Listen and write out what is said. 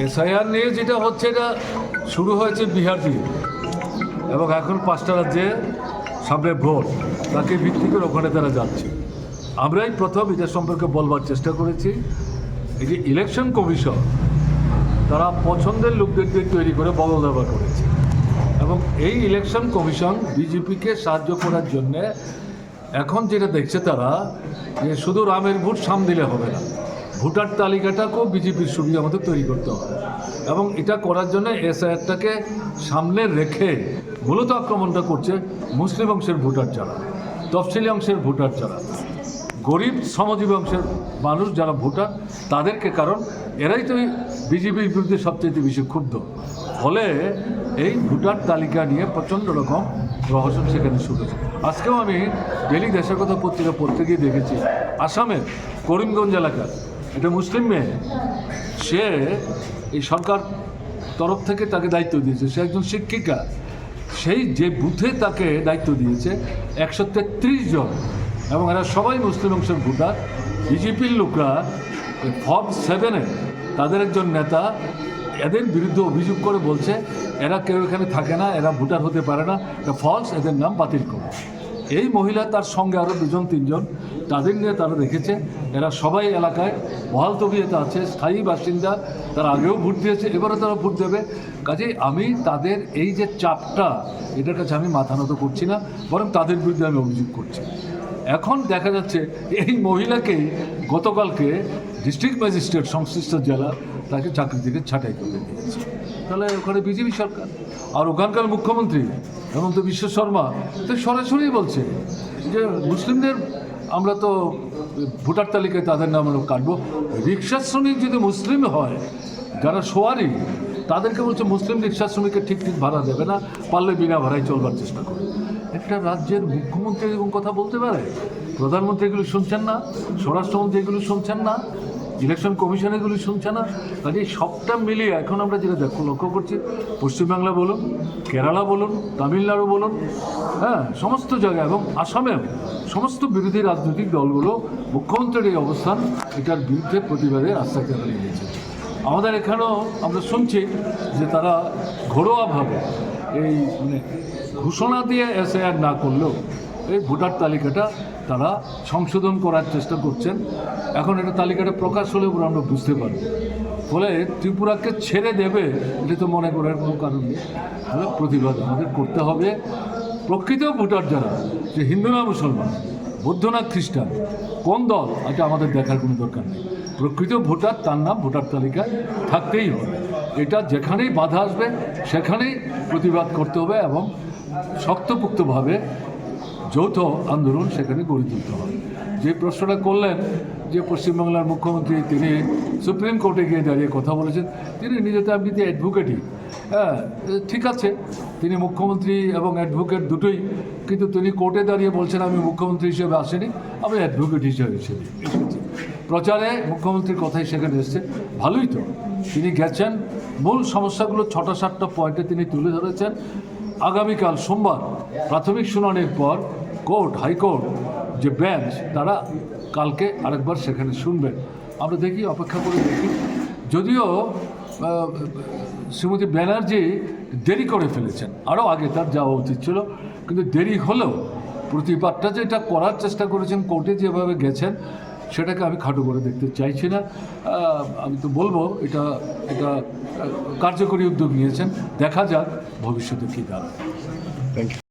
SIR নিয়ে যেটা হচ্ছে, এটা শুরু হয়েছে বিহার দিয়ে, এবং এখন 5টা রাজ্যে সামনে ভোট, তাকে ভিত্তি করে ওখানে তারা যাচ্ছে। আমরাই প্রথম এটা সম্পর্কে বলবার চেষ্টা করেছি। এই যে ইলেকশন কমিশন, তারা পছন্দের লোকদের দিয়ে তৈরি করে বদল দেওয়া করেছে, এবং এই ইলেকশন কমিশন বিজেপিকে সাহায্য করার জন্যে এখন যেটা দেখছে তারা, যে শুধু রামের ভোট সাম দিলে হবে না, ভোটার তালিকাটাকেও বিজেপির সুবিধা মতো তৈরি করতে হবে, এবং এটা করার জন্য এসআইআরটাকে সামনে রেখে মূলত আক্রমণটা করছে মুসলিম অংশের ভোটার যারা, তফসিলি অংশের ভোটার যারা, গরিব শ্রমজীবী অংশের মানুষ যারা ভোটার তাদেরকে, কারণ এরাই তো বিজেপির বিরুদ্ধে সবচেয়ে বেশি ক্ষুব্ধ। ফলে এই ভোটার তালিকা নিয়ে প্রচণ্ড রকম প্রহসন সেখানে শুরু হয়েছে। আজকেও আমি ডেলি দেশের কথা পত্রিকা পড়তে গিয়ে দেখেছি, আসামের করিমগঞ্জ এলাকার এটা মুসলিম মেয়ে, সে এই সরকার তরফ থেকে তাকে দায়িত্ব দিয়েছে, সে একজন শিক্ষিকা, সেই যে বুথে তাকে দায়িত্ব দিয়েছে 133 জন, এবং এরা সবাই মুসলিম অংশের ভোটার। বিজেপির লোকরা ফর্ম 7-এ তাদের একজন নেতা এদের বিরুদ্ধে অভিযোগ করে বলছে এরা কেউ এখানে থাকে না, এরা ভোটার হতে পারে না, এটা ফলস, এদের নাম বাতিল করো। এই মহিলা তার সঙ্গে আরও 2-3 জন, তাদের নিয়ে তারা দেখেছে এরা সবাই এলাকায় বহাল তবিয়তে আছে, স্থায়ী বাসিন্দা, তারা আগেও ভোট দিয়েছে, এবারও তারা ভোট দেবে। কাজেই আমি তাদের এই যে চাপটা, এটার কাছে আমি মাথা নত করছি না, বরং তাদের বিরুদ্ধে আমি অভিযোগ করছি। এখন দেখা যাচ্ছে এই মহিলাকেই গতকালকে ডিস্ট্রিক্ট ম্যাজিস্ট্রেট সংশ্লিষ্ট জেলা তাকে চাকরি থেকে ছাঁটাই করে দিয়েছে। তাহলে ওখানে বিজেপি সরকার, আর ওখানকার মুখ্যমন্ত্রী হেমন্ত বিশ্ব শর্মা তো সরাসরি বলছে যে মুসলিমদের আমরা তো ভোটার তালিকায় তাদের নাম আমরা কাটবো। রিক্সা শ্রমিক যদি মুসলিম হয়, যারা সোয়ারি, তাদেরকে বলছে মুসলিম রিক্সা শ্রমিককে ঠিক ভাড়া দেবে না, পারলে বিনা ভাড়ায় চলবার চেষ্টা করে। একটা রাজ্যের মুখ্যমন্ত্রী এরকম কথা বলতে পারে? প্রধানমন্ত্রী এগুলো শুনছেন না, স্বরাষ্ট্রমন্ত্রী এগুলো শুনছেন না, ইলেকশন কমিশন এগুলো শুনছে না। কাজে সবটা মিলিয়ে এখন আমরা যেটা লক্ষ্য করছি, পশ্চিমবাংলা বলুন, কেরালা বলুন, তামিলনাড়ু বলুন, হ্যাঁ, সমস্ত জায়গায়, এবং আসামেও সমস্ত বিরোধী রাজনৈতিক দলগুলো মুখ্যমন্ত্রীর এই অবস্থান, এটার বিরুদ্ধে প্রতিবাদে রাস্তায় দাঁড়িয়ে নিয়েছে। আমাদের এখানেও আমরা শুনছি যে তারা ঘরোয়াভাবে এই ঘোষণা দিয়ে এসআইআর না করলেও এই ভোটার তালিকাটা তারা সংশোধন করার চেষ্টা করছেন। এখন এটা তালিকাটা প্রকাশ হলে আমরা বুঝতে পারব। ফলে ত্রিপুরাকে ছেড়ে দেবে এটা তো মনে করার কোনো কারণ নেই। তাহলে প্রতিবাদ আমাদের করতে হবে। প্রকৃত ভোটার যারা, যে হিন্দু না মুসলমান, বৌদ্ধ না খ্রিস্টান, কোন দল, এটা আমাদের দেখার কোনো দরকার নেই। প্রকৃত ভোটার, তার নাম ভোটার তালিকায় থাকতেই হবে। এটা যেখানেই বাধা আসবে সেখানেই প্রতিবাদ করতে হবে, এবং শক্তপোক্তভাবে যৌথ আন্দোলন সেখানে গড়ে তুলতে হবে। যে প্রশ্নটা করলেন যে পশ্চিমবাংলার মুখ্যমন্ত্রী, তিনি সুপ্রিম কোর্টে গিয়ে দাঁড়িয়ে কথা বলেছেন, তিনি নিজেতে আপনি অ্যাডভোকেটই, হ্যাঁ ঠিক আছে, তিনি মুখ্যমন্ত্রী এবং অ্যাডভোকেট দুটোই, কিন্তু তিনি কোর্টে দাঁড়িয়ে বলছেন আমি মুখ্যমন্ত্রী হিসেবে আসিনি, আমি অ্যাডভোকেট হিসেবে এসেছি। প্রচারে মুখ্যমন্ত্রীর কথাই সেখানে এসছে, ভালোই তো, তিনি গেছেন, মূল সমস্যাগুলো 6-7টা পয়েন্টে তিনি তুলে ধরেছেন। আগামীকাল সোমবার প্রাথমিক শুনানির পর কোর্ট, হাইকোর্ট যে বেঞ্চ, তারা কালকে আরেকবার সেখানে শুনবেন। আমরা দেখি, অপেক্ষা করে দেখি। যদিও শ্রীমতী ব্যানার্জি দেরি করে ফেলেছেন, আরও আগে তার যাওয়া উচিত ছিল, কিন্তু দেরি হলেও প্রতিবাদটা যেটা করার চেষ্টা করেছেন, কোর্টে যেভাবে গেছেন, সেটাকে আমি খাটো করে দেখতে চাইছি না। আমি তো বলবো এটা কার্যকরী উদ্যোগ নিয়েছেন, দেখা যাক ভবিষ্যতে কী দাঁড়ায়। Thank you.